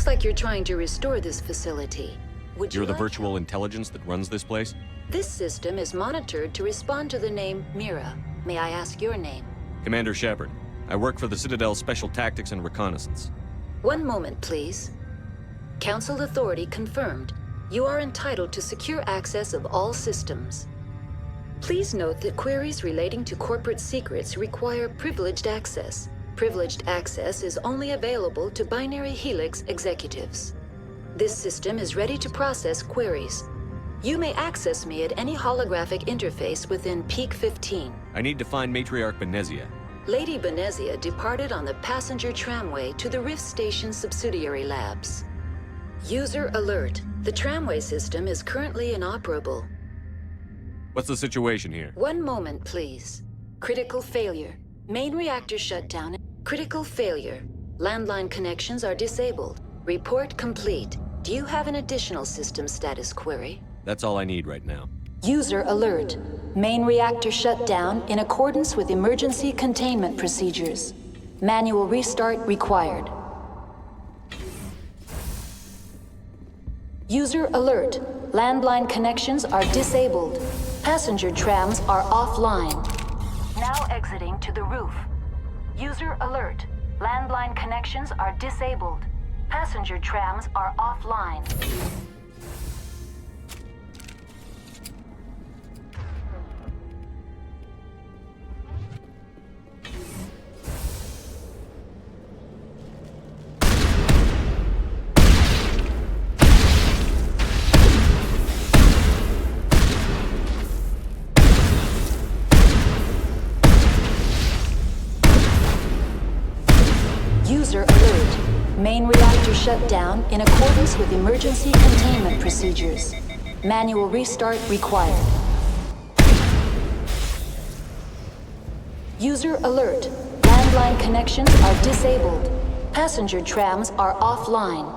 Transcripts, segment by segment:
Looks like you're trying to restore this facility. You're the virtual intelligence that runs this place? This system is monitored to respond to the name Mira. May I ask your name? Commander Shepard. I work for the Citadel's Special Tactics and Reconnaissance. One moment, please. Council authority confirmed. You are entitled to secure access of all systems. Please note that queries relating to corporate secrets require privileged access. Privileged access is only available to Binary Helix executives. This system is ready to process queries. You may access me at any holographic interface within Peak 15. I need to find Matriarch Benezia. Lady Benezia departed on the passenger tramway to the Rift Station subsidiary labs. User alert. The tramway system is currently inoperable. What's the situation here? One moment, please. Critical failure. Main reactor shutdown. Critical failure. Landline connections are disabled. Report complete. Do you have an additional system status query? That's all I need right now. User alert. Main reactor shut down in accordance with emergency containment procedures. Manual restart required. User alert. Landline connections are disabled. Passenger trams are offline. Now exiting to the roof. User alert. Landline connections are disabled. Passenger trams are offline. User alert. Main reactor shut down in accordance with emergency containment procedures. Manual restart required. User alert. Landline connections are disabled. Passenger trams are offline.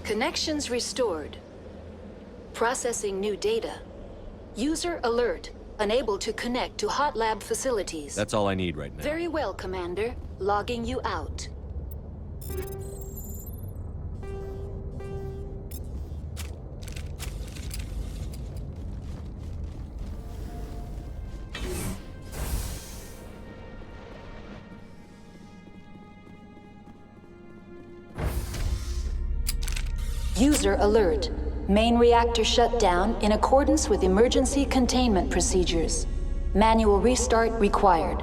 Connections restored. Processing new data. User alert. Unable to connect to hot lab facilities. That's all I need right now. Very well, Commander. Logging you out. User alert. Main reactor shut down in accordance with emergency containment procedures. Manual restart required.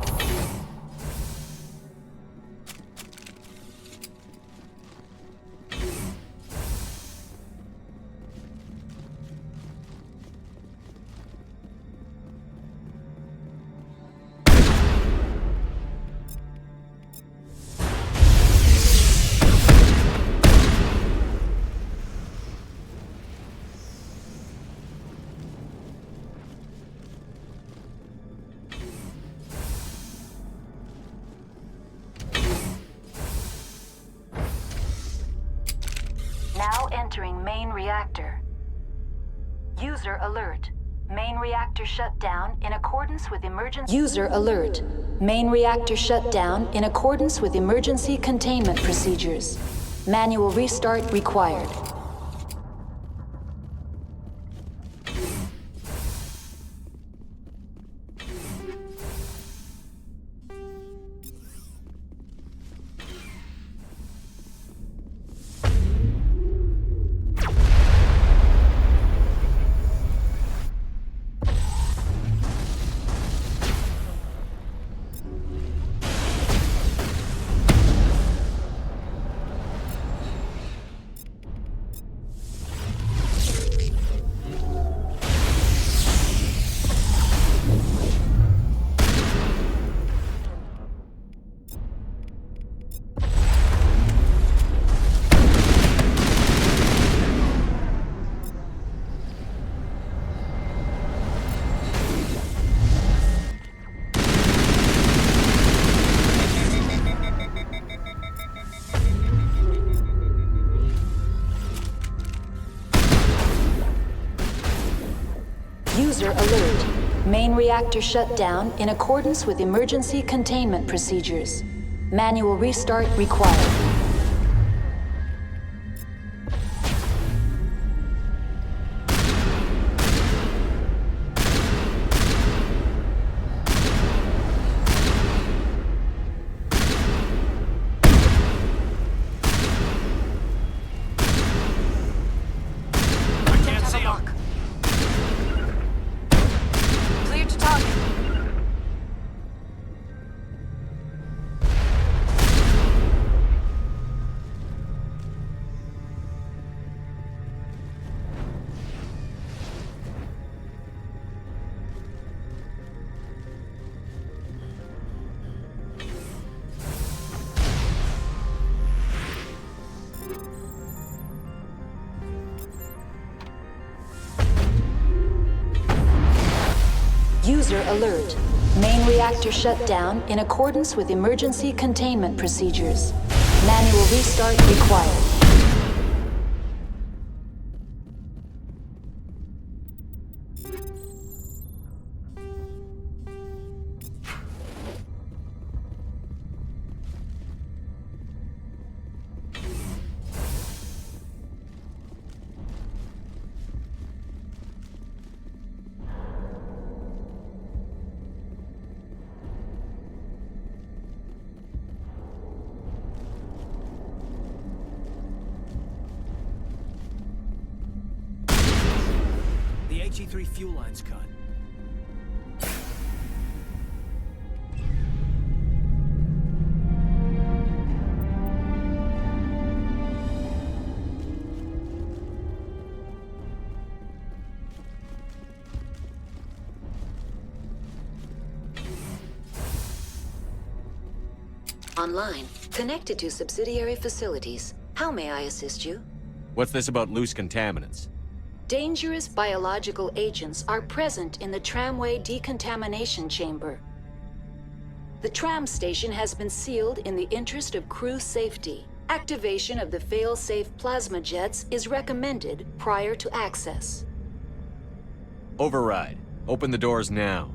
Now entering main reactor. User alert. Main reactor shut down in accordance with emergency... User alert. Main reactor shut down in accordance with emergency containment procedures. Manual restart required. User alert. Main reactor shut down in accordance with emergency containment procedures. Manual restart required. User alert. Main reactor shut down in accordance with emergency containment procedures. Manual restart required. The HE3 fuel line's cut. Online, connected to subsidiary facilities. How may I assist you? What's this about loose contaminants? Dangerous biological agents are present in the tramway decontamination chamber. The tram station has been sealed in the interest of crew safety. Activation of the fail-safe plasma jets is recommended prior to access. Override. Open the doors now.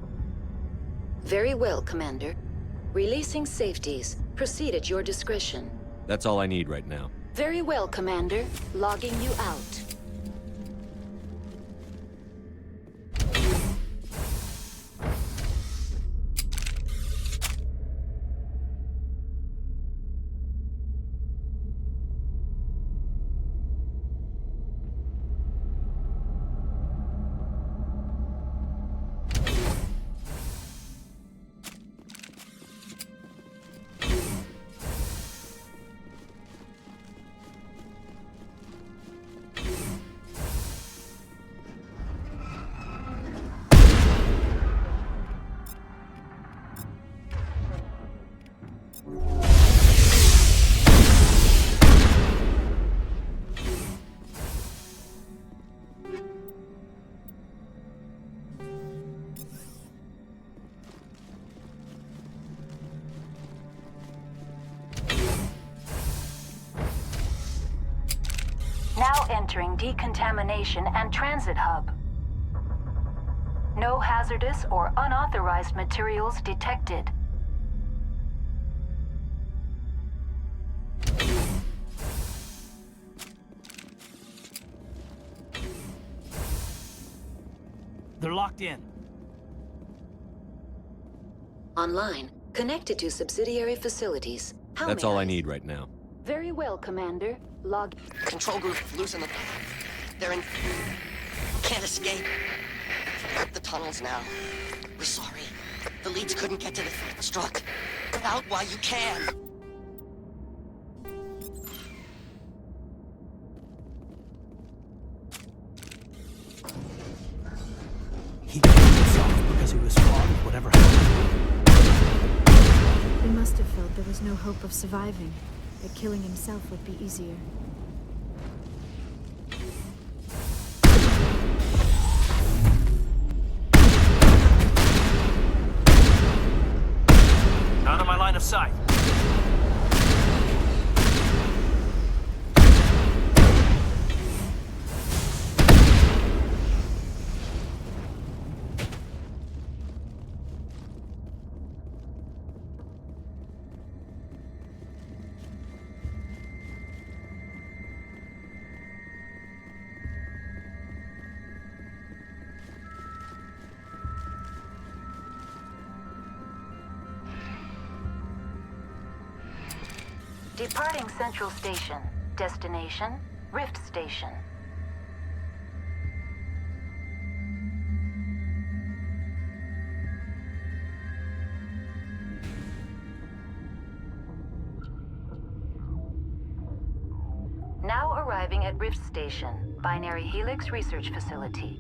Very well, Commander. Releasing safeties. Proceed at your discretion. That's all I need right now. Very well, Commander. Logging you out. Now entering decontamination and transit hub. No hazardous or unauthorized materials detected. They're locked in. Online, connected to subsidiary facilities. How That's may all I need right now. Very well, Commander. Log. Control group losing them. They're in... Can't escape. The tunnels now. We're sorry. The leads couldn't get to the struck. Get out while you can. He killed himself because he was flawed with whatever happened. He must have felt there was no hope of surviving, that killing himself would be easier. Out of my line of sight. Departing Central Station. Destination, Rift Station. Now arriving at Rift Station, Binary Helix Research Facility.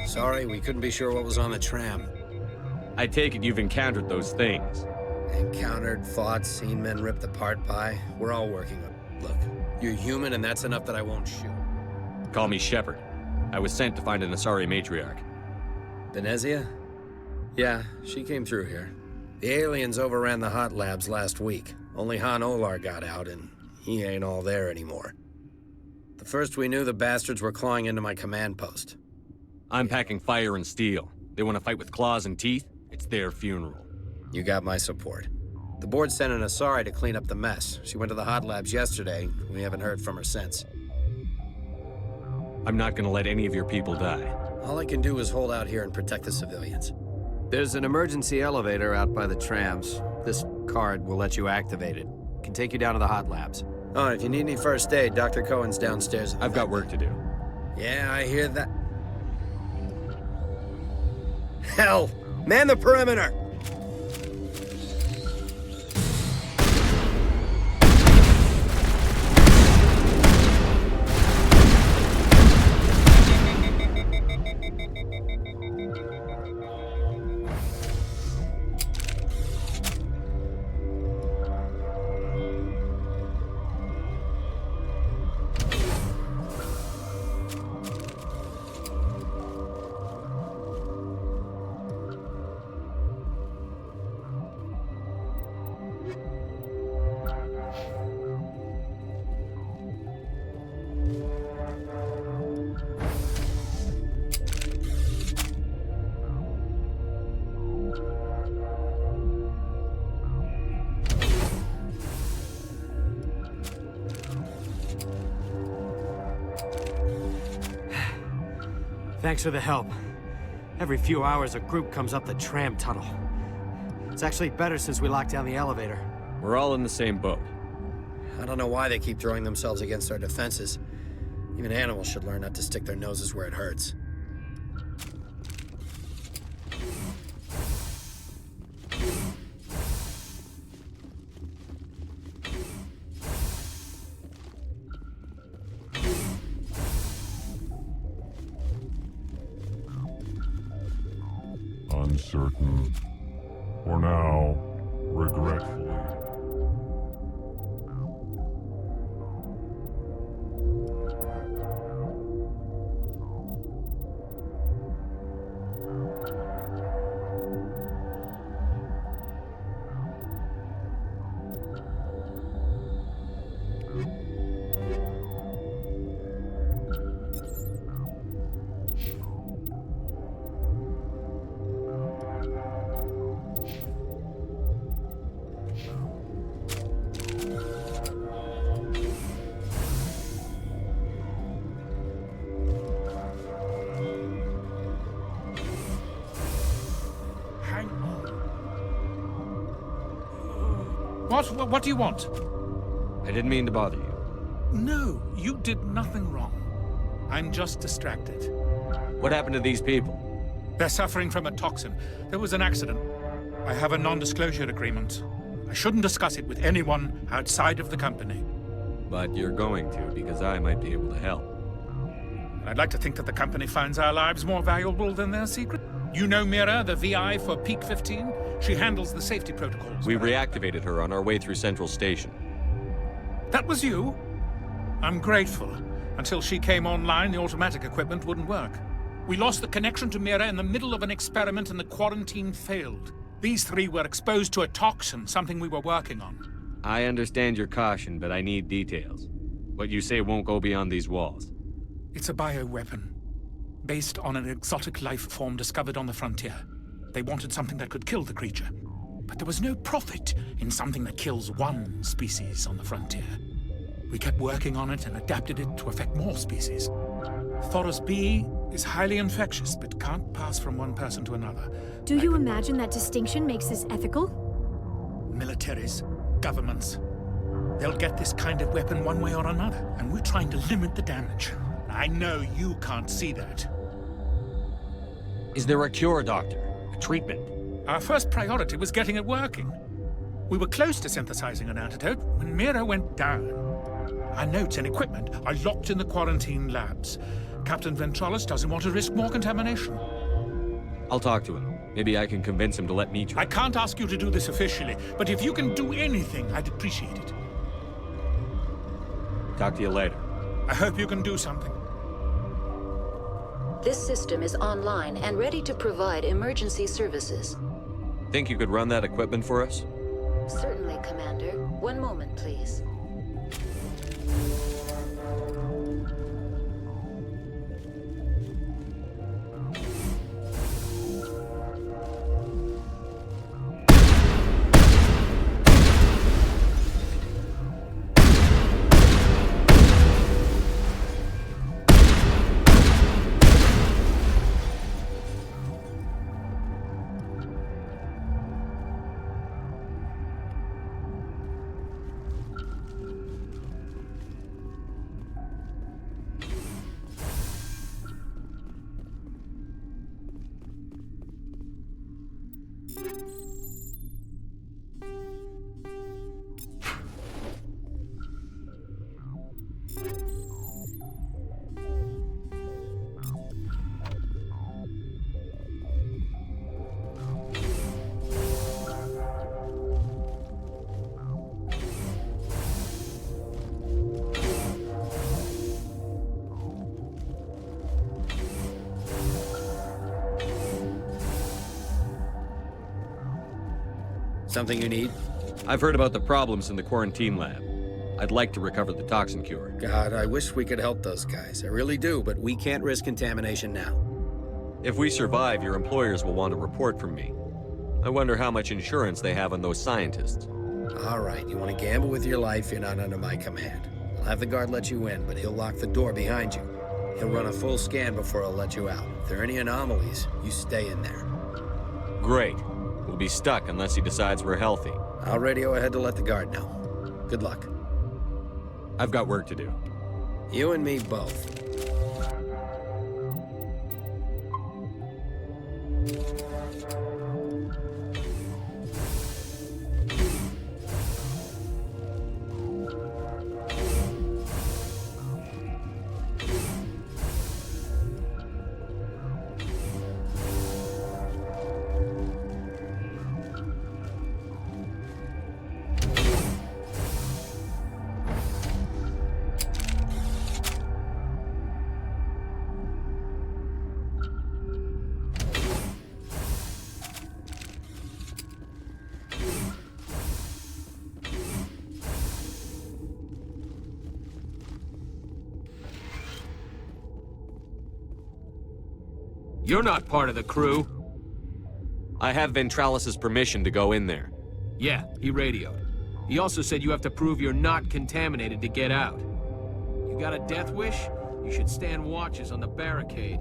Sorry, we couldn't be sure what was on the tram. I take it you've encountered those things. Encountered, fought, seen men ripped apart by. We're all working on it. Look, you're human and that's enough that I won't shoot. Call me Shepard. I was sent to find an Asari matriarch. Benezia? Yeah, she came through here. The aliens overran the hot labs last week. Only Han Olar got out, and he ain't all there anymore. The first we knew, the bastards were clawing into my command post. I'm packing fire and steel. They want to fight with claws and teeth? It's their funeral. You got my support. The board sent an Asari to clean up the mess. She went to the hot labs yesterday. We haven't heard from her since. I'm not gonna let any of your people die. All I can do is hold out here and protect the civilians. There's an emergency elevator out by the trams. This card will let you activate it. Can take you down to the hot labs. Oh, if you need any first aid, Dr. Cohen's downstairs. I've got work to do. Yeah, I hear that. Hell! Man the perimeter! Thanks for the help. Every few hours, a group comes up the tram tunnel. It's actually better since we locked down the elevator. We're all in the same boat. I don't know why they keep throwing themselves against our defenses. Even animals should learn not to stick their noses where it hurts. Uncertain. For now, regretfully. What do you want? I didn't mean to bother you. No, you did nothing wrong. I'm just distracted. What happened to these people? They're suffering from a toxin. There was an accident. I have a non-disclosure agreement. I shouldn't discuss it with anyone outside of the company. But you're going to, because I might be able to help. I'd like to think that the company finds our lives more valuable than their secret. You know Mira, the VI for Peak 15? She handles the safety protocols. We reactivated her on our way through Central Station. That was you? I'm grateful. Until she came online, the automatic equipment wouldn't work. We lost the connection to Mira in the middle of an experiment and the quarantine failed. These three were exposed to a toxin, something we were working on. I understand your caution, but I need details. What you say won't go beyond these walls. It's a bioweapon, based on an exotic life form discovered on the frontier. They wanted something that could kill the creature. But there was no profit in something that kills one species on the frontier. We kept working on it and adapted it to affect more species. Thoros B is highly infectious, but can't pass from one person to another. Do you imagine that distinction makes this ethical? Militaries, governments, they'll get this kind of weapon one way or another, and we're trying to limit the damage. I know you can't see that. Is there a cure, Doctor? A treatment? Our first priority was getting it working. We were close to synthesizing an antidote when Mira went down. Our notes and equipment are locked in the quarantine labs. Captain Ventralis doesn't want to risk more contamination. I'll talk to him. Maybe I can convince him to let me try. I can't ask you to do this officially, but if you can do anything, I'd appreciate it. Talk to you later. I hope you can do something. This system is online and ready to provide emergency services. Think you could run that equipment for us? Certainly, Commander. One moment, please. Something you need? I've heard about the problems in the quarantine lab. I'd like to recover the toxin cure. God, I wish we could help those guys. I really do, but we can't risk contamination now. If we survive, your employers will want a report from me. I wonder how much insurance they have on those scientists. All right, you want to gamble with your life, you're not under my command. I'll have the guard let you in, but he'll lock the door behind you. He'll run a full scan before he'll let you out. If there are any anomalies, you stay in there. Great. We'll be stuck unless he decides we're healthy. I'll radio ahead to let the guard know. Good luck. I've got work to do. You and me both. You're not part of the crew. I have Ventralis' permission to go in there. Yeah, he radioed. He also said you have to prove you're not contaminated to get out. You got a death wish? You should stand watches on the barricade.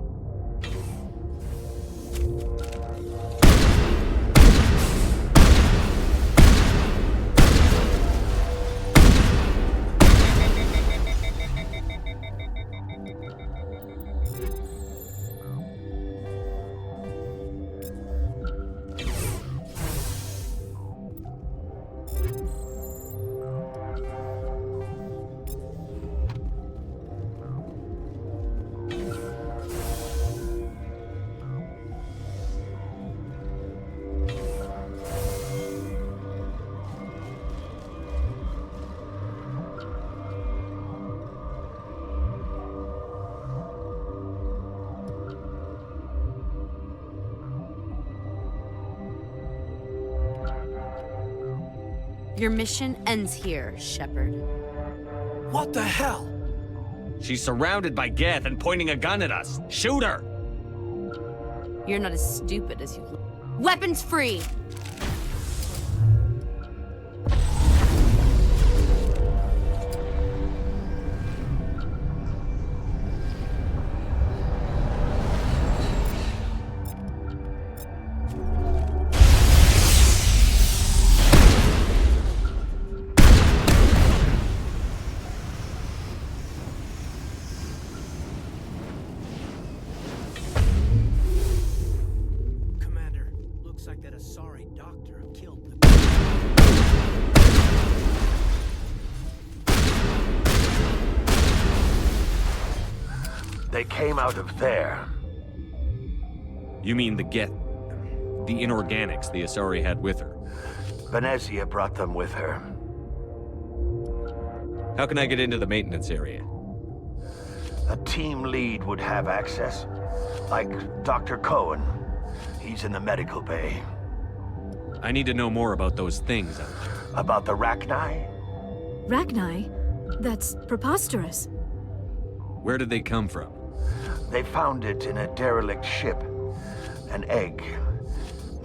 Your mission ends here, Shepard. What the hell? She's surrounded by Geth and pointing a gun at us. Shoot her! You're not as stupid as you look. Weapons free! Commander, looks like that Asari doctor killed the... They came out of there. You mean the Geth... the inorganics the Asari had with her? Venezia brought them with her. How can I get into the maintenance area? A team lead would have access. Like Dr. Cohen. He's in the medical bay. I need to know more about those things out there. About the Rachni? Rachni? That's preposterous. Where did they come from? They found it in a derelict ship. An egg.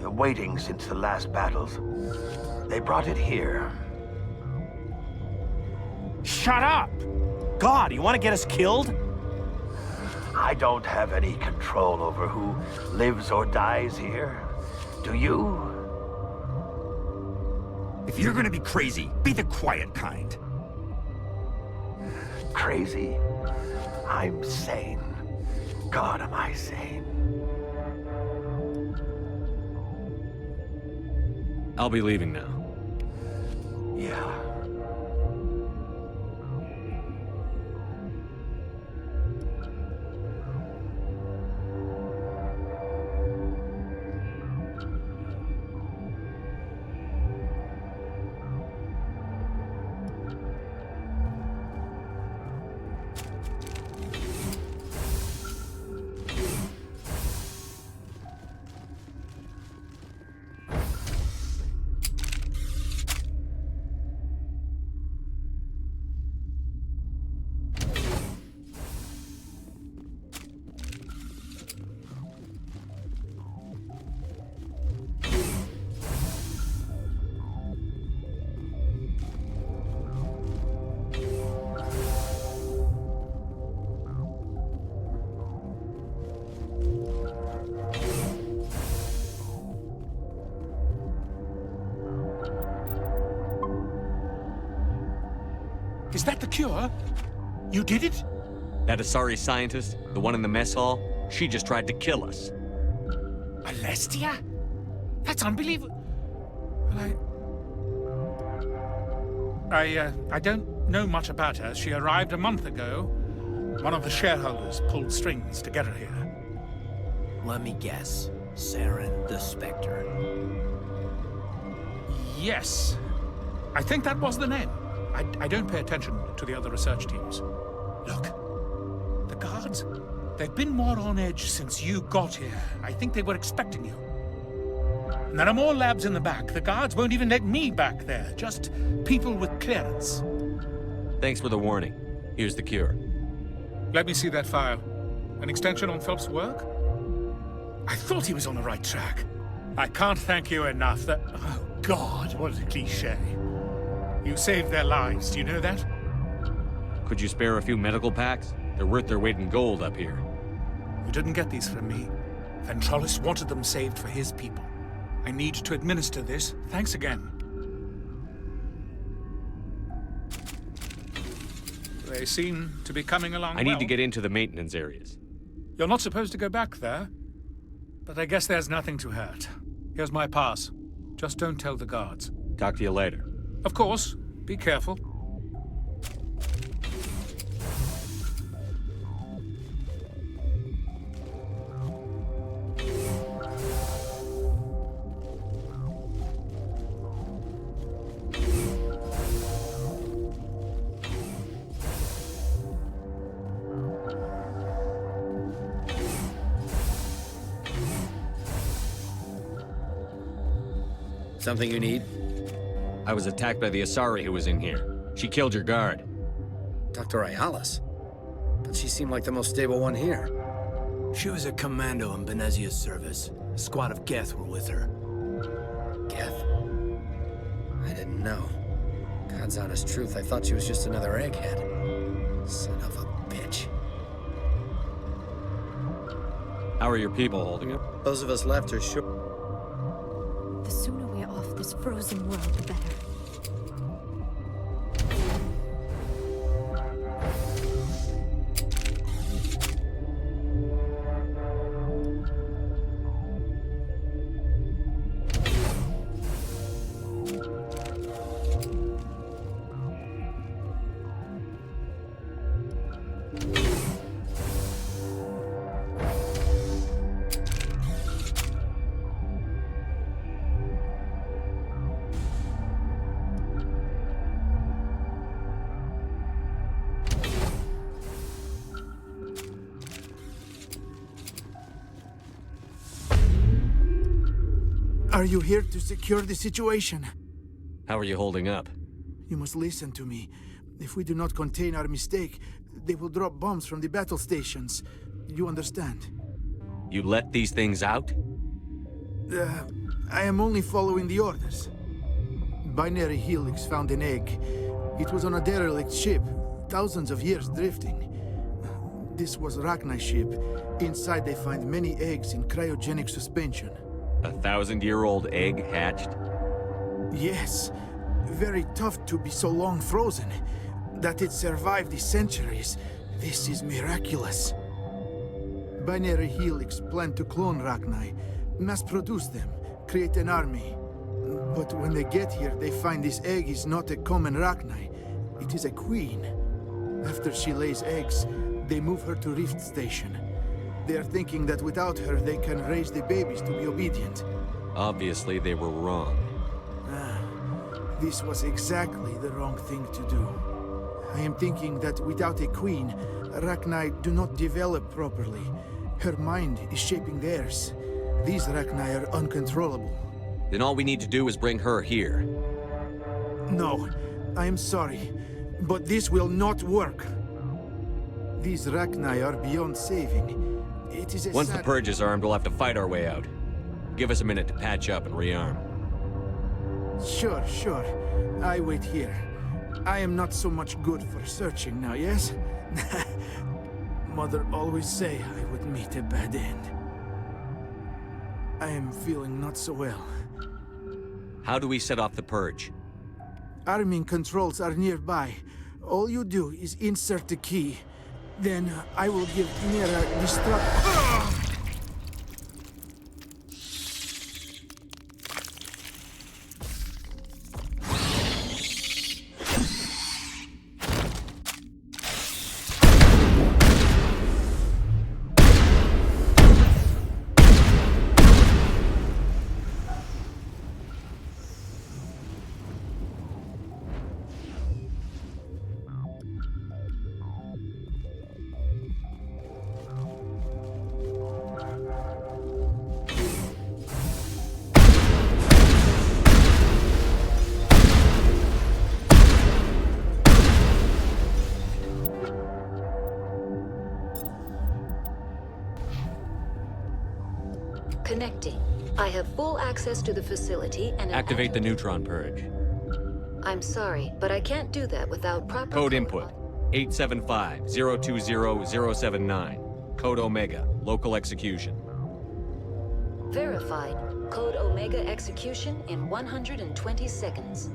Waiting since the last battles. They brought it here. Shut up! God, you want to get us killed? I don't have any control over who lives or dies here. Do you? If you're gonna be crazy, be the quiet kind. Crazy? I'm sane. God, am I sane? I'll be leaving now. Yeah. Is that the cure? You did it? That Asari scientist, the one in the mess hall, she just tried to kill us. Alestia? That's unbelievable. I don't know much about her. She arrived a month ago. One of the shareholders pulled strings to get her here. Let me guess. Saren the Spectre. Yes. I think that was the name. I don't pay attention to the other research teams. Look, the guards, they've been more on edge since you got here. I think they were expecting you. And there are more labs in the back. The guards won't even let me back there. Just people with clearance. Thanks for the warning. Here's the cure. Let me see that file. An extension on Phelps' work? I thought he was on the right track. I can't thank you enough that... Oh, God, what a cliché. You saved their lives, do you know that? Could you spare a few medical packs? They're worth their weight in gold up here. You didn't get these from me. Ventrolis wanted them saved for his people. I need to administer this. Thanks again. They seem to be coming along I need to get into the maintenance areas. You're not supposed to go back there. But I guess there's nothing to hurt. Here's my pass. Just don't tell the guards. Talk to you later. Of course. Be careful. Something you need? I was attacked by the Asari who was in here. She killed your guard. Dr. Ayalis? But she seemed like the most stable one here. She was a commando in Benezia's service. A squad of Geth were with her. Geth? I didn't know. God's honest truth, I thought she was just another egghead. Son of a bitch. How are your people holding up? Those of us left are sure. The sooner we're off this frozen world, the better. Are you here to secure the situation? How are you holding up? You must listen to me. If we do not contain our mistake, they will drop bombs from the battle stations. You understand? You let these things out? I am only following the orders. Binary Helix found an egg. It was on a derelict ship, thousands of years drifting. This was Rachni's ship. Inside they find many eggs in cryogenic suspension. 1,000-year-old egg hatched? Yes. Very tough to be so long frozen. That it survived the centuries. This is miraculous. Binary Helix planned to clone Rachni, mass-produce them, create an army. But when they get here, they find this egg is not a common Rachni. It is a queen. After she lays eggs, they move her to Rift Station. They are thinking that without her, they can raise the babies to be obedient. Obviously, they were wrong. This was exactly the wrong thing to do. I am thinking that without a queen, Rachni do not develop properly. Her mind is shaping theirs. These Rachni are uncontrollable. Then all we need to do is bring her here. No, I am sorry, but this will not work. These Rachni are beyond saving. It is a Once the Purge is armed, we'll have to fight our way out. Give us a minute to patch up and rearm. Sure. I wait here. I am not so much good for searching now, yes? Mother always say I would meet a bad end. I am feeling not so well. How do we set off the Purge? Arming controls are nearby. All you do is insert the key. Then I will give Mira destruct. Connecting. I have full access to the facility and... Activate the neutron purge. I'm sorry, but I can't do that without proper... Code input. 875-020-079. Code Omega. Local execution. Verified. Code Omega execution in 120 seconds.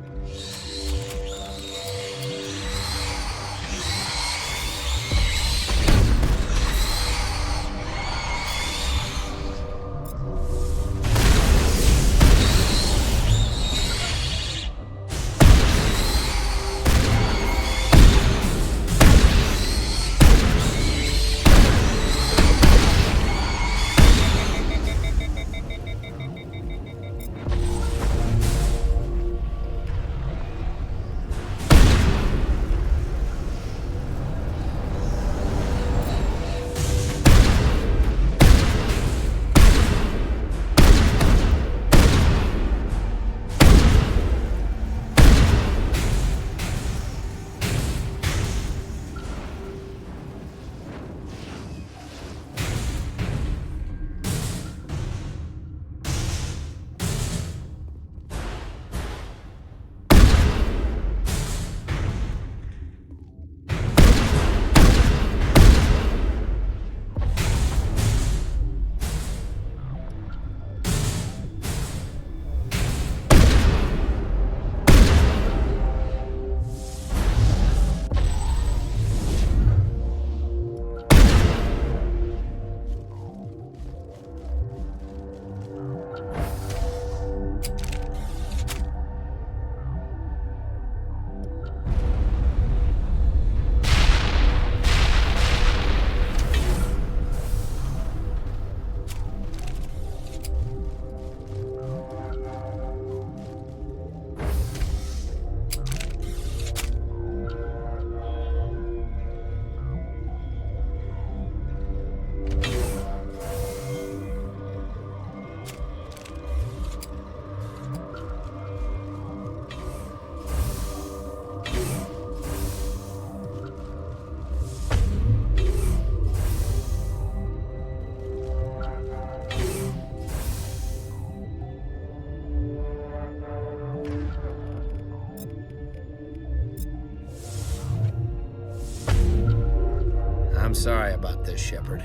sorry about this, Shepard.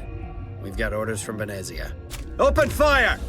We've got orders from Venezia. Open fire!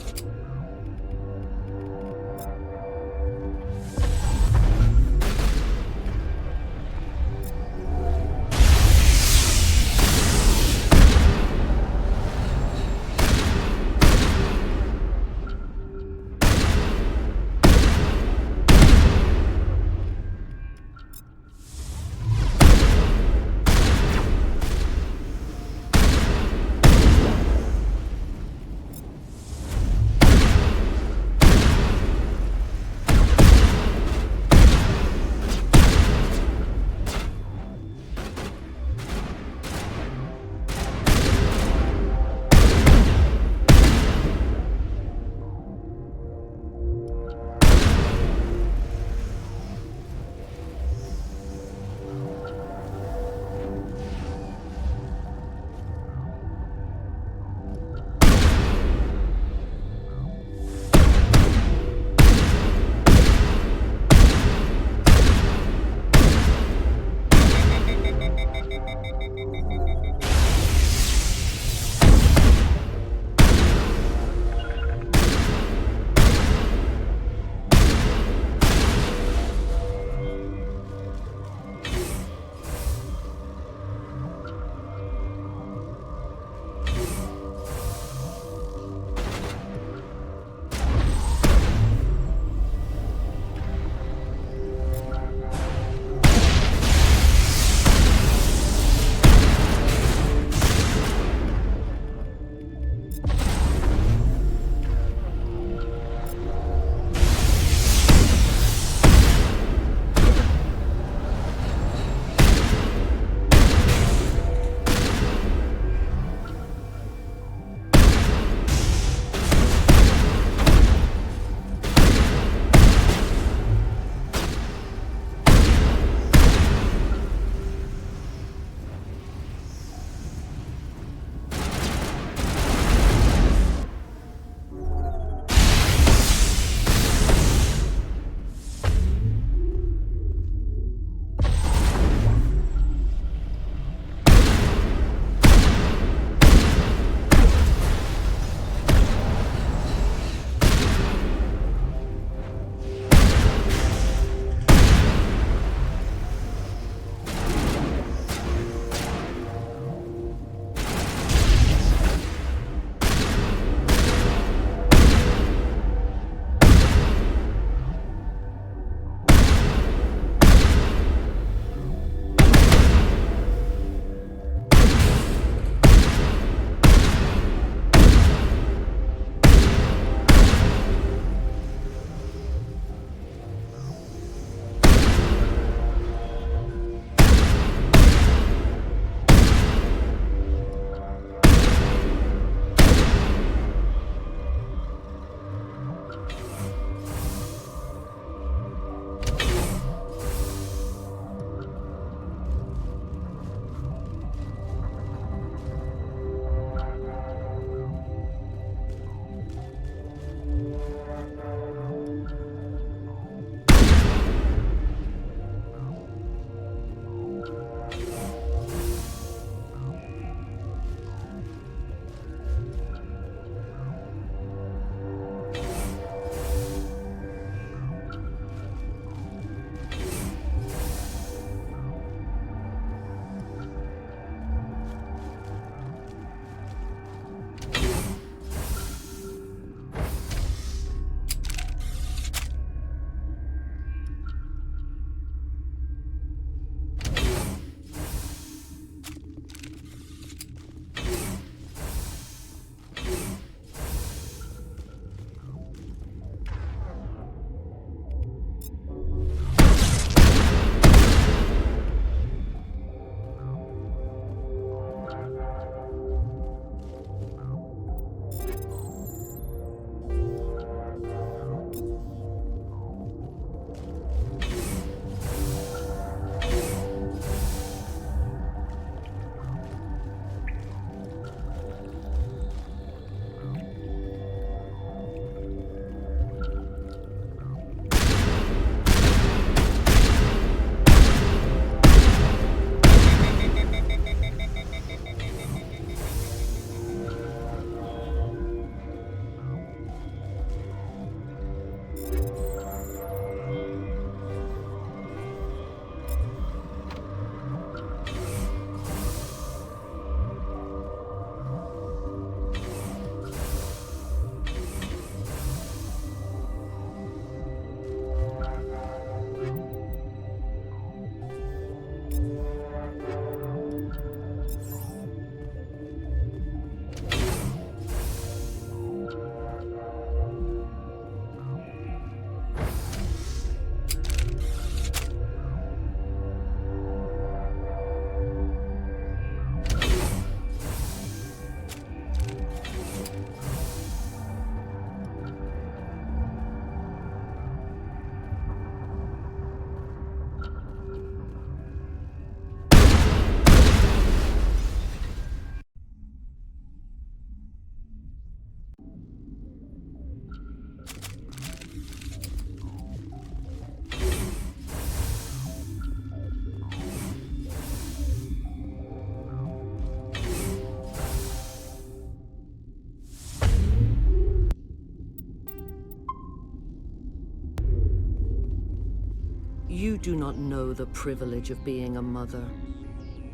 You do not know the privilege of being a mother.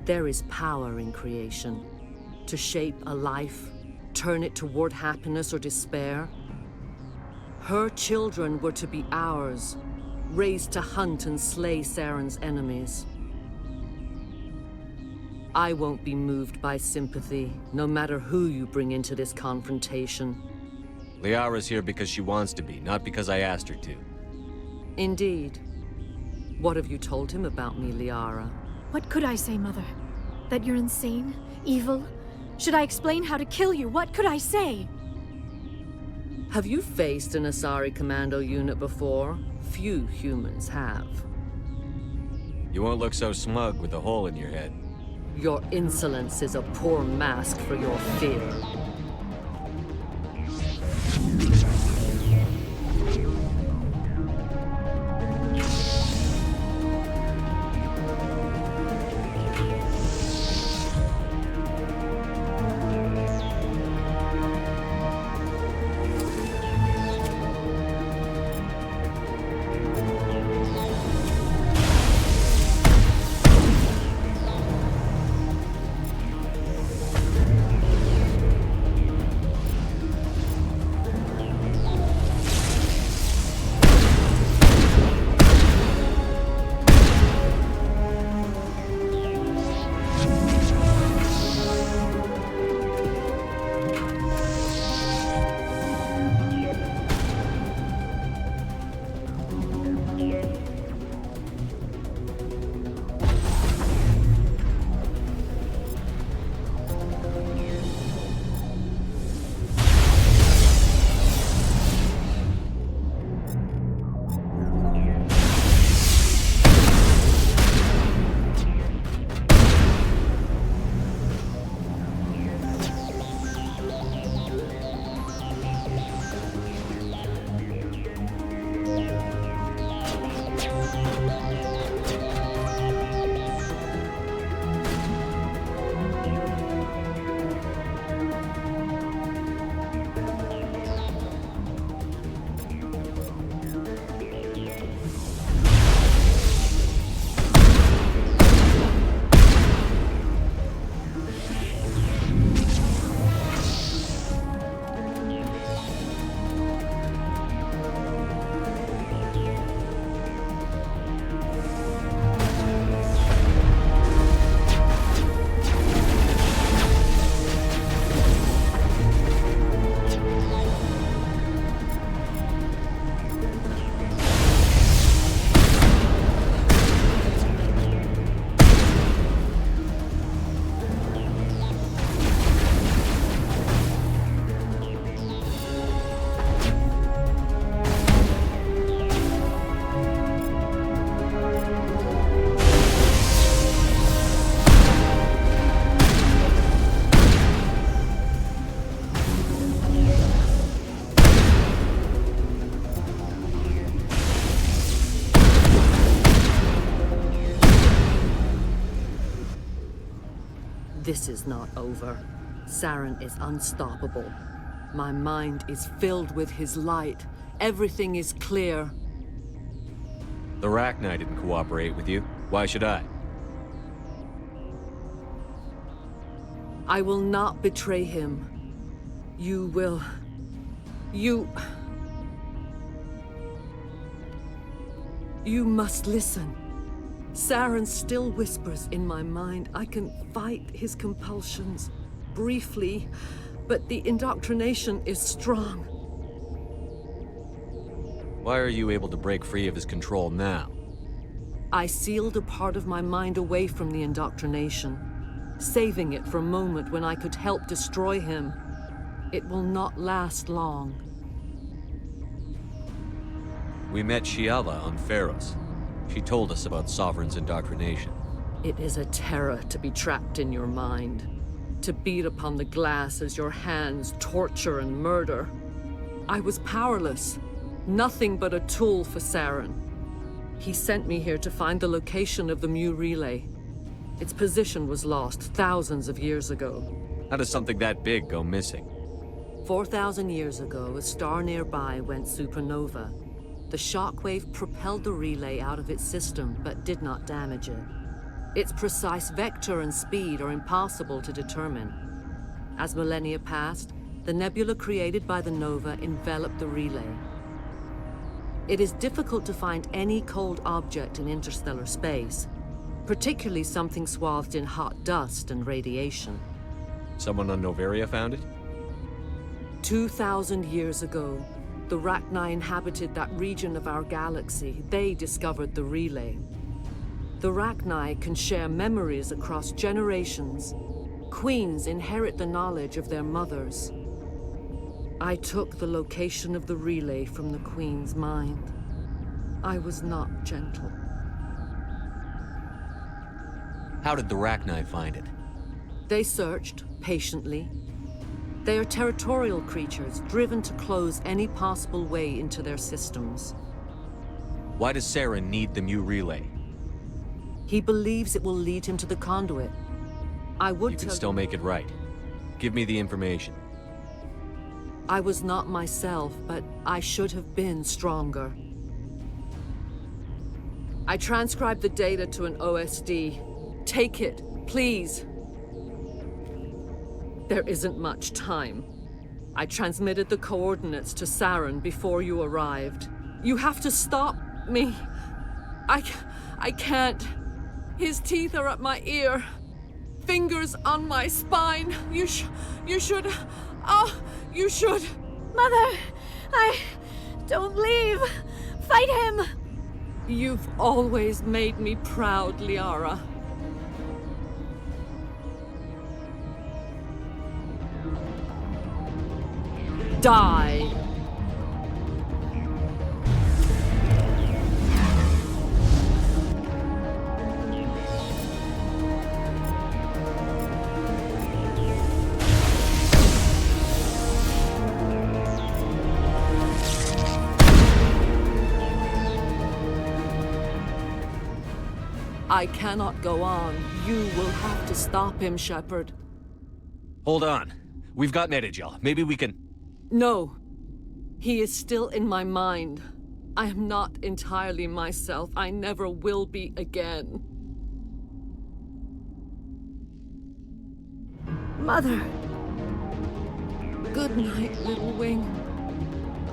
There is power in creation. To shape a life, turn it toward happiness or despair. Her children were to be ours, raised to hunt and slay Saren's enemies. I won't be moved by sympathy, no matter who you bring into this confrontation. Liara's here because she wants to be, not because I asked her to. Indeed. What have you told him about me, Liara? What could I say, Mother? That you're insane? Evil? Should I explain how to kill you? What could I say? Have you faced an Asari commando unit before? Few humans have. You won't look so smug with a hole in your head. Your insolence is a poor mask for your fear. This is not over. Saren is unstoppable. My mind is filled with his light. Everything is clear. The Rachni didn't cooperate with you. Why should I? I will not betray him. You will... You must listen. Saren still whispers in my mind. I can fight his compulsions, briefly, but the indoctrination is strong. Why are you able to break free of his control now? I sealed a part of my mind away from the indoctrination, saving it for a moment when I could help destroy him. It will not last long. We met Shiala on Pharos. She told us about Sovereign's indoctrination. It is a terror to be trapped in your mind, to beat upon the glass as your hands torture and murder. I was powerless, nothing but a tool for Saren. He sent me here to find the location of the Mu relay. Its position was lost thousands of years ago. How does something that big go missing? 4,000 years ago, a star nearby went supernova. The shockwave propelled the relay out of its system, but did not damage it. Its precise vector and speed are impossible to determine. As millennia passed, the nebula created by the nova enveloped the relay. It is difficult to find any cold object in interstellar space, particularly something swathed in hot dust and radiation. Someone on Noveria found it? 2,000 years ago, the Rachni inhabited that region of our galaxy. They discovered the relay. The Rachni can share memories across generations. Queens inherit the knowledge of their mothers. I took the location of the relay from the Queen's mind. I was not gentle. How did the Rachni find it? They searched, patiently. They are territorial creatures, driven to close any possible way into their systems. Why does Saren need the Mu relay? He believes it will lead him to the conduit. I would You can tell still make it right. Give me the information. I was not myself, but I should have been stronger. I transcribed the data to an OSD. Take it, please. There isn't much time. I transmitted the coordinates to Saren before you arrived. You have to stop me. I can't. His teeth are at my ear. Fingers on my spine. You should... Oh, you should... Mother! Don't leave! Fight him! You've always made me proud, Liara. Die! I cannot go on. You will have to stop him, Shepard. Hold on. We've got Metagel. Maybe we can... No. He is still in my mind. I am not entirely myself. I never will be again. Mother! Good night, little wing.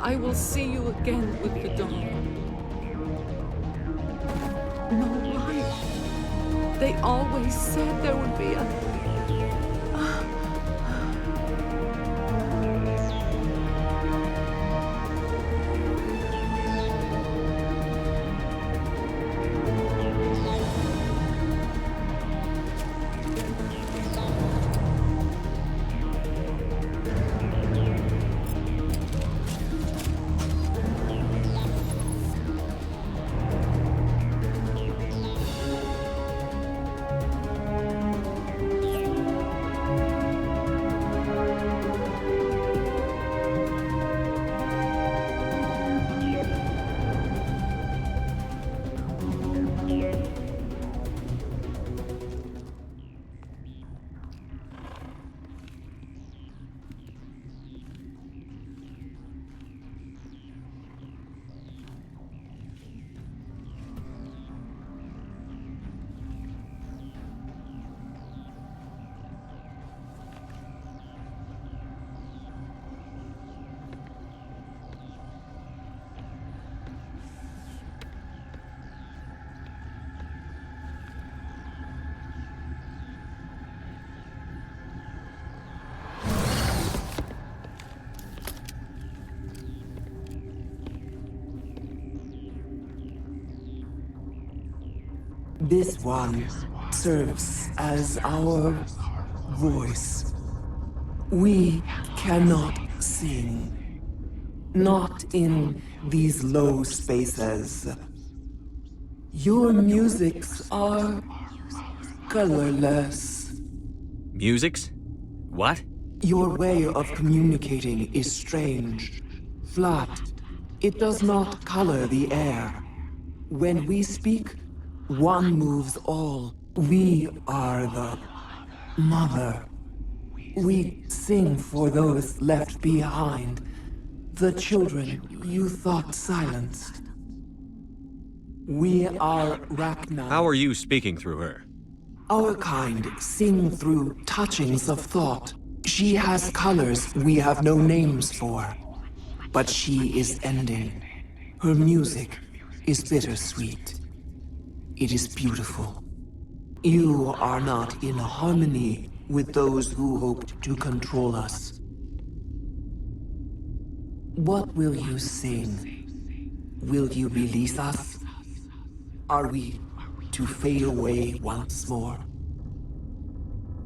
I will see you again with the dawn. No light. They always said there would be a... This one serves as our voice. We cannot sing. Not in these low spaces. Your musics are colorless. Musics? What? Your way of communicating is strange. Flat. It does not color the air. When we speak, one moves all. We are the mother. We sing for those left behind. The children you thought silenced. We are Rachna. How are you speaking through her? Our kind sing through touchings of thought. She has colors we have no names for. But she is ending. Her music is bittersweet. It is beautiful. You are not in harmony with those who hope to control us. What will you sing? Will you release us? Are we to fade away once more?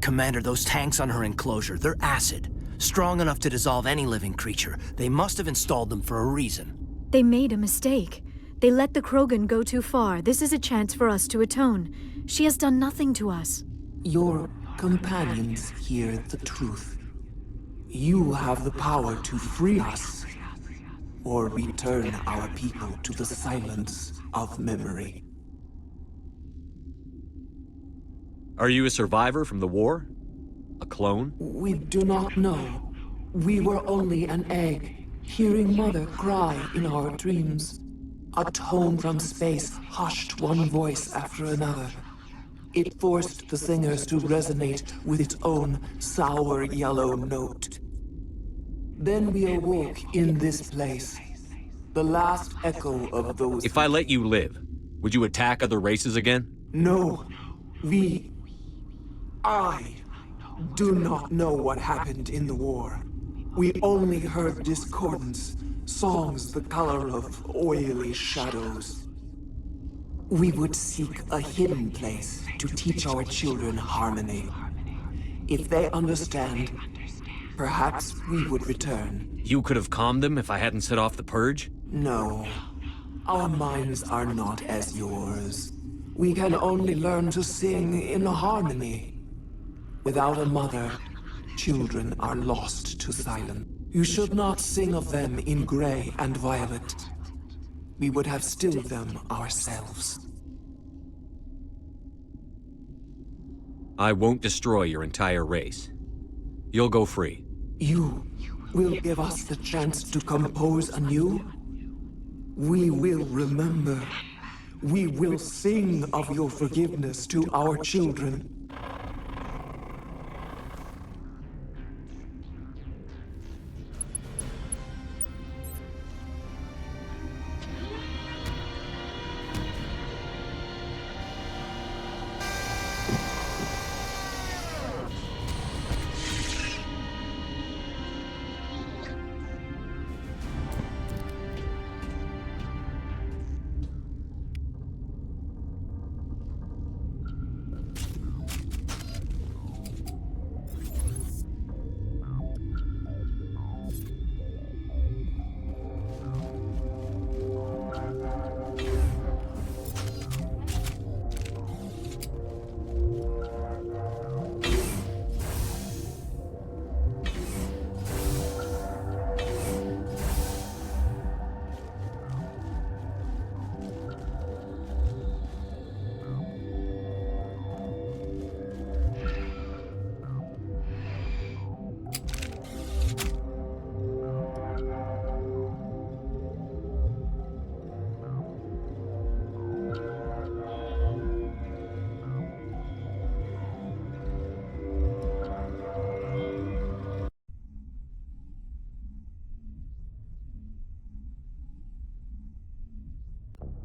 Commander, those tanks on her enclosure, they're acid. Strong enough to dissolve any living creature. They must have installed them for a reason. They made a mistake. They let the Krogan go too far. This is a chance for us to atone. She has done nothing to us. Your companions hear the truth. You have the power to free us, or return our people to the silence of memory. Are you a survivor from the war? A clone? We do not know. We were only an egg, hearing Mother cry in our dreams. A tone from space hushed one voice after another. It forced the singers to resonate with its own sour yellow note. Then we awoke in this place. The last echo of those... If I let you live, would you attack other races again? No. I do not know what happened in the war. We only heard discordance, songs the color of oily shadows. We would seek a hidden place to teach our children harmony. If they understand, perhaps we would return. You could have calmed them if I hadn't set off the purge? No. Our minds are not as yours. We can only learn to sing in harmony. Without a mother, children are lost to silence. You should not sing of them in gray and violet. We would have stilled them ourselves. I won't destroy your entire race. You'll go free. You will give us the chance to compose anew? We will remember. We will sing of your forgiveness to our children.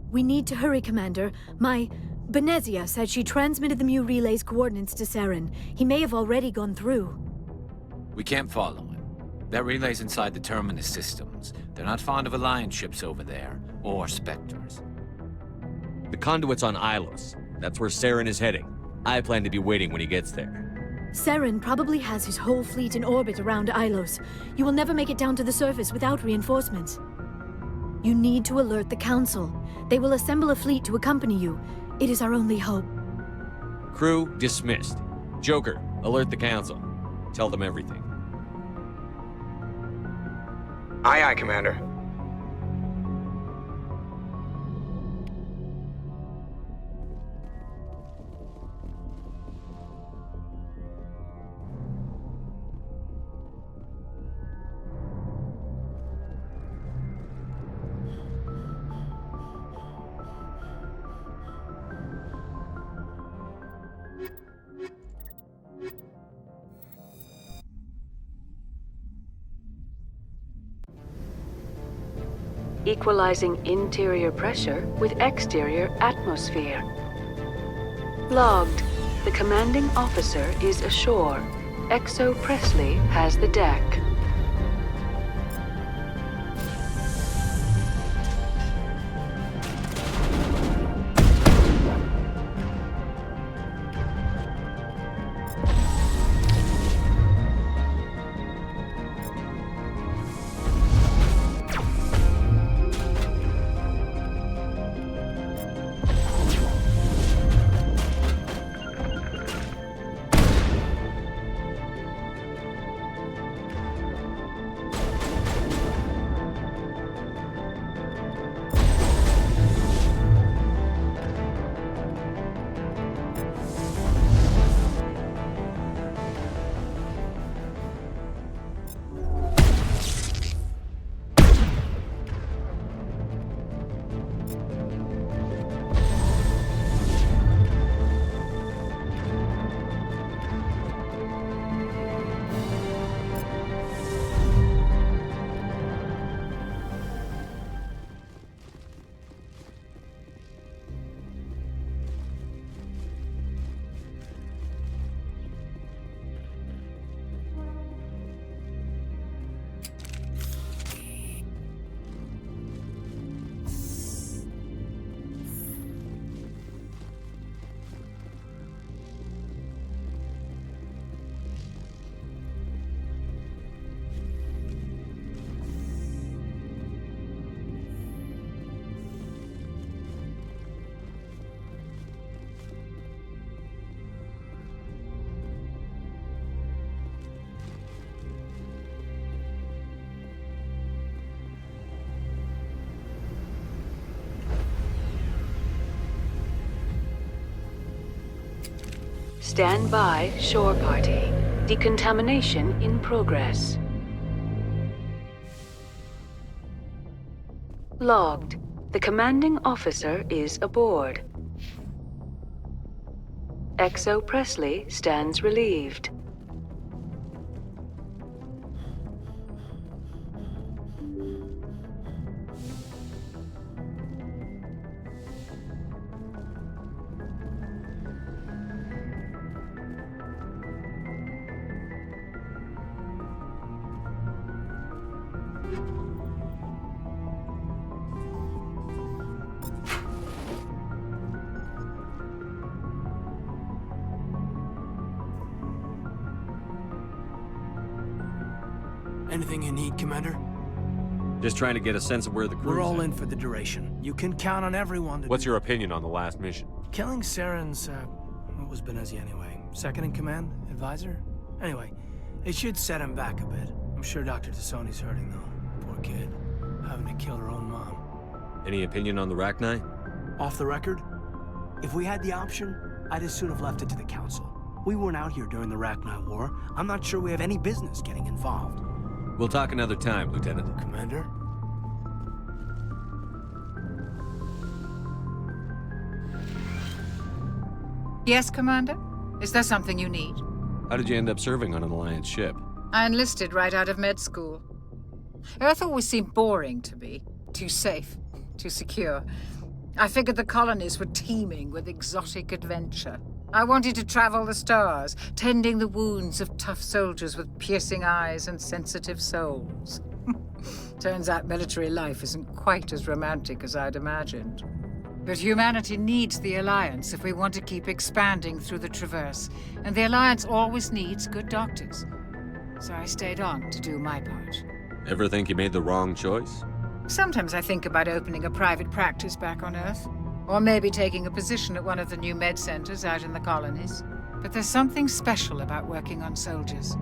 We need to hurry, Commander. My... Benezia said she transmitted the Mu relay's coordinates to Saren. He may have already gone through. We can't follow him. That relay's inside the Terminus systems. They're not fond of Alliance ships over there, or Spectres. The conduit's on Ilos. That's where Saren is heading. I plan to be waiting when he gets there. Saren probably has his whole fleet in orbit around Ilos. You will never make it down to the surface without reinforcements. You need to alert the Council. They will assemble a fleet to accompany you. It is our only hope. Crew dismissed. Joker, alert the Council. Tell them everything. Aye, aye, Commander. equalizing interior pressure with exterior atmosphere. Logged. The commanding officer is ashore. XO Presley has the deck. Stand by, shore party. Decontamination in progress. Logged. The commanding officer is aboard. XO Presley stands relieved. Anything you need, Commander? Just trying to get a sense of where the crew's We're all at. in for the duration. You can count on everyone to What's your opinion on the last mission? Killing Saren's, what was Benezi anyway? Second in command? Advisor? Anyway, it should set him back a bit. I'm sure Dr. Tassoni's hurting, though. Poor kid. Having to kill her own mom. Any opinion on the Rachni? Off the record? If we had the option, I'd as soon have left it to the Council. We weren't out here during the Rachni War. I'm not sure we have any business getting involved. We'll talk another time, Lieutenant. Commander? Yes, Commander? Is there something you need? How did you end up serving on an Alliance ship? I enlisted right out of med school. Earth always seemed boring to me. Too safe, too secure. I figured the colonies were teeming with exotic adventure. I wanted to travel the stars, tending the wounds of tough soldiers with piercing eyes and sensitive souls. Turns out military life isn't quite as romantic as I'd imagined. But humanity needs the Alliance if we want to keep expanding through the Traverse, and the Alliance always needs good doctors. So I stayed on to do my part. Ever think you made the wrong choice? Sometimes I think about opening a private practice back on Earth. Or maybe taking a position at one of the new med centers out in the colonies. But there's something special about working on soldiers.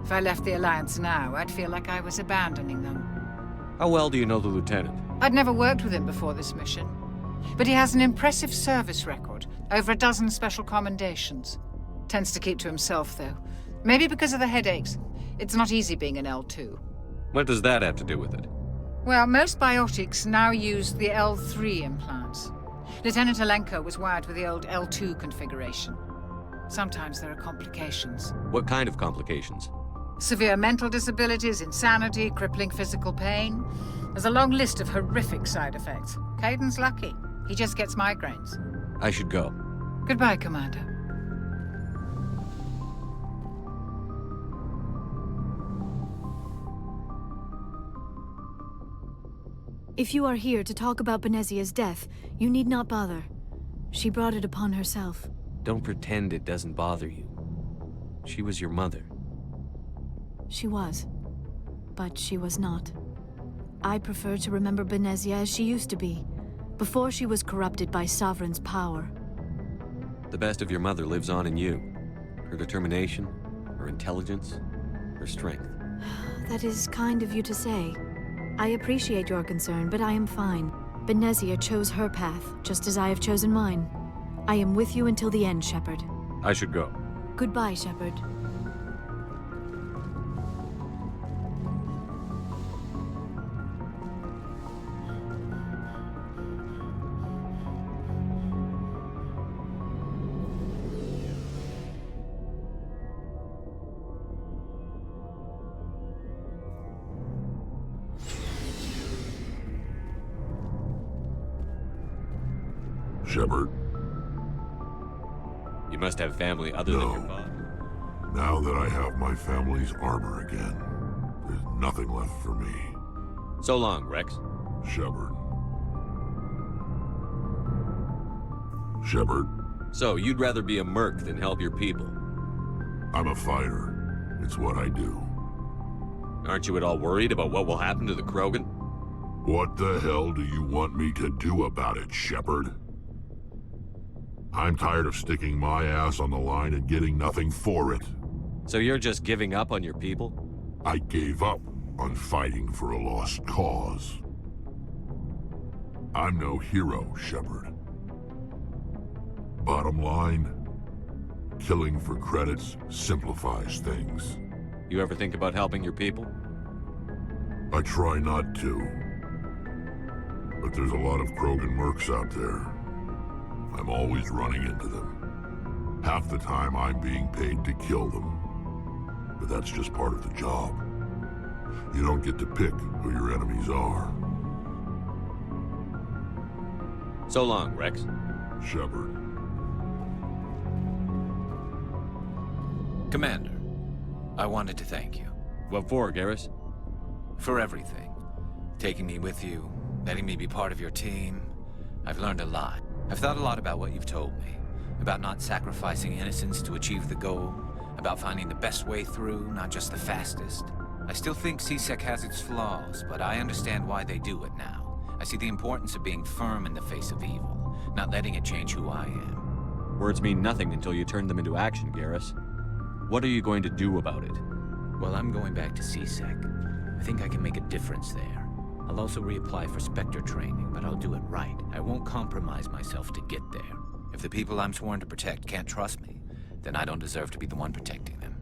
If I left the Alliance now, I'd feel like I was abandoning them. How well do you know the Lieutenant? I'd never worked with him before this mission. But he has an impressive service record, over a dozen special commendations. Tends to keep to himself, though. Maybe because of the headaches. It's not easy being an L2. What does that have to do with it? Well, most biotics now use the L3 implants. Lieutenant Alenko was wired with the old L2 configuration. Sometimes there are complications. What kind of complications? Severe mental disabilities, insanity, crippling physical pain. There's a long list of horrific side effects. Caden's lucky. He just gets migraines. I should go. Goodbye, Commander. If you are here to talk about Benezia's death, you need not bother. She brought it upon herself. Don't pretend it doesn't bother you. She was your mother. She was. But she was not. I prefer to remember Benezia as she used to be, before she was corrupted by Sovereign's power. The best of your mother lives on in you. Her determination, her intelligence, her strength. That is kind of you to say. I appreciate your concern, but I am fine. Benezia chose her path, just as I have chosen mine. I am with you until the end, Shepard. I should go. Goodbye, Shepard. Shepard? You must have family other than your father. Now that I have my family's armor again, there's nothing left for me. So long, Rex. Shepard. Shepard. So, you'd rather be a merc than help your people? I'm a fighter. It's what I do. Aren't you at all worried about what will happen to the Krogan? What the hell do you want me to do about it, Shepard? I'm tired of sticking my ass on the line and getting nothing for it. So you're just giving up on your people? I gave up on fighting for a lost cause. I'm no hero, Shepard. Bottom line, killing for credits simplifies things. You ever think about helping your people? I try not to. But there's a lot of Krogan mercs out there. I'm always running into them. Half the time I'm being paid to kill them. But that's just part of the job. You don't get to pick who your enemies are. So long, Rex. Shepard. Commander, I wanted to thank you. What for, Garrus? For everything. Taking me with you, letting me be part of your team. I've learned a lot. I've thought a lot about what you've told me. About not sacrificing innocence to achieve the goal. About finding the best way through, not just the fastest. I still think CSEC has its flaws, but I understand why they do it now. I see the importance of being firm in the face of evil, not letting it change who I am. Words mean nothing until you turn them into action, Garrus. What are you going to do about it? Well, I'm going back to CSEC. I think I can make a difference there. I'll also reapply for Spectre training, but I'll do it right. I won't compromise myself to get there. If the people I'm sworn to protect can't trust me, then I don't deserve to be the one protecting them.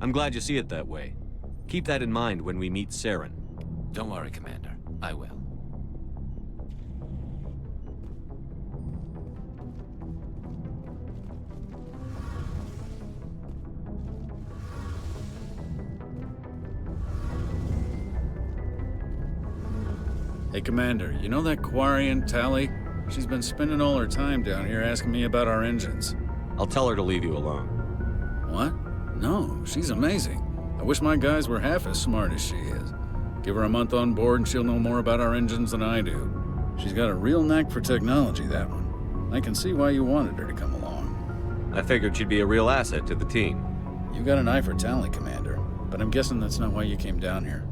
I'm glad you see it that way. Keep that in mind when we meet Saren. Don't worry, Commander. I will. Hey, Commander, you know that Quarian, Tally? She's been spending all her time down here asking me about our engines. I'll tell her to leave you alone. What? No, she's amazing. I wish my guys were half as smart as she is. Give her a month on board and she'll know more about our engines than I do. She's got a real knack for technology, that one. I can see why you wanted her to come along. I figured she'd be a real asset to the team. You got an eye for Tally, Commander, but I'm guessing that's not why you came down here.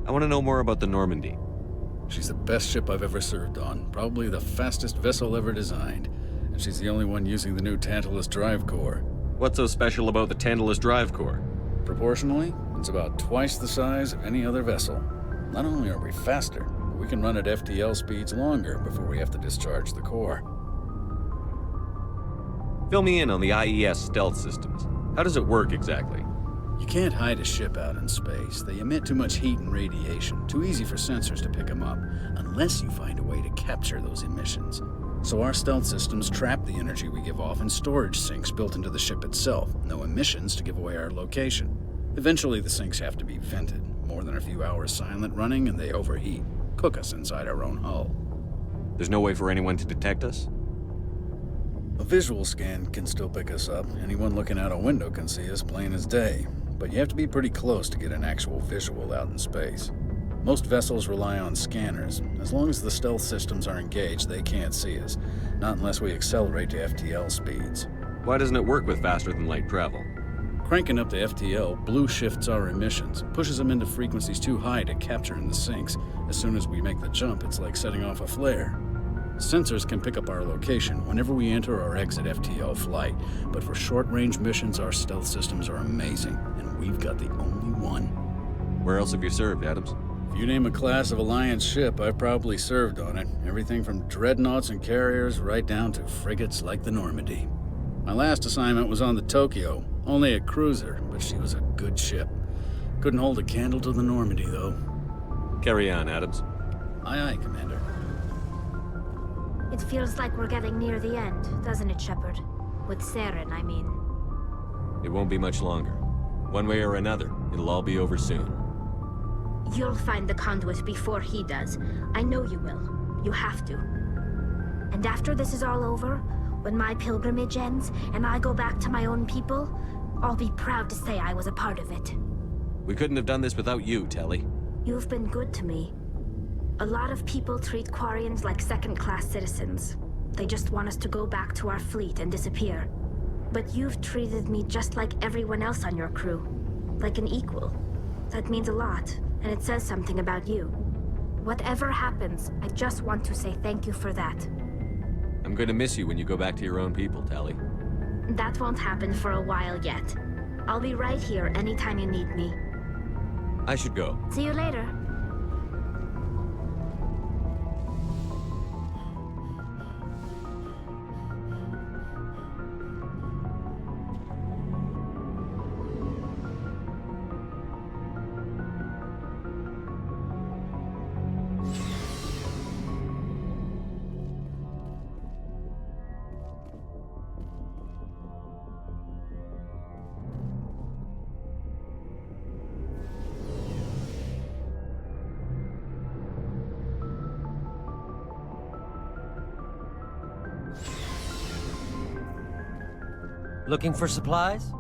I want to know more about the Normandy. She's the best ship I've ever served on, probably the fastest vessel ever designed. And she's the only one using the new Tantalus drive core. What's so special about the Tantalus drive core? Proportionally, it's about twice the size of any other vessel. Not only are we faster, but we can run at FTL speeds longer before we have to discharge the core. Fill me in on the IES stealth systems. How does it work exactly? You can't hide a ship out in space. They emit too much heat and radiation, too easy for sensors to pick them up, unless you find a way to capture those emissions. So our stealth systems trap the energy we give off in storage sinks built into the ship itself. No emissions to give away our location. Eventually the sinks have to be vented. More than a few hours silent running and they overheat. cook us inside our own hull. There's no way for anyone to detect us? A visual scan can still pick us up. Anyone looking out a window can see us plain as day. But you have to be pretty close to get an actual visual out in space. Most vessels rely on scanners. As long as the stealth systems are engaged, they can't see us. Not unless we accelerate to FTL speeds. Why doesn't it work with faster-than-light travel? Cranking up to FTL blue shifts our emissions, pushes them into frequencies too high to capture in the sinks. As soon as we make the jump, it's like setting off a flare. Sensors can pick up our location whenever we enter or exit FTL flight, but for short-range missions, our stealth systems are amazing, and we've got the only one. Where else have you served, Adams? If you name a class of Alliance ship, I've probably served on it. Everything from dreadnoughts and carriers right down to frigates like the Normandy. My last assignment was on the Tokyo, only a cruiser, but she was a good ship. Couldn't hold a candle to the Normandy, though. Carry on, Adams. Aye, aye, Commander. It feels like we're getting near the end, doesn't it, Shepard? With Saren, I mean. It won't be much longer. One way or another, it'll all be over soon. You'll find the conduit before he does. I know you will. You have to. And after this is all over, when my pilgrimage ends and I go back to my own people, I'll be proud to say I was a part of it. We couldn't have done this without you, Telly. You've been good to me. A lot of people treat Quarians like second-class citizens. They just want us to go back to our fleet and disappear. But you've treated me just like everyone else on your crew. Like an equal. That means a lot, and it says something about you. Whatever happens, I just want to say thank you for that. I'm going to miss you when you go back to your own people, Telly. That won't happen for a while yet. I'll be right here anytime you need me. I should go. See you later. Looking for supplies?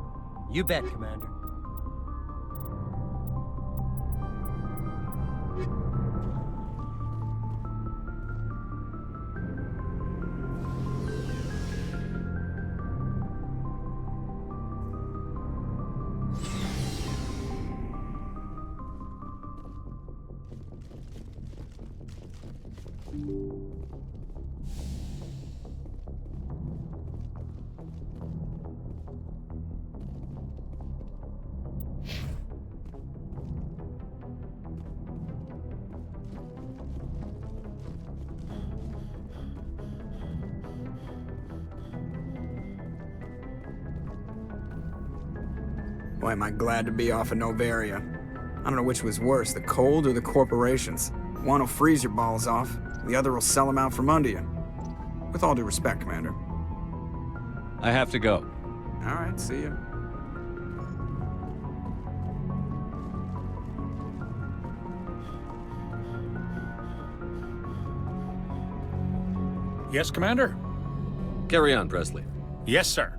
You bet, Commander. Boy, am I glad to be off of Noveria. I don't know which was worse, the cold or the corporations. One will freeze your balls off, the other will sell them out from under you. With all due respect, Commander. I have to go. All right, see ya. Yes, Commander? Carry on, Presley. Yes, sir.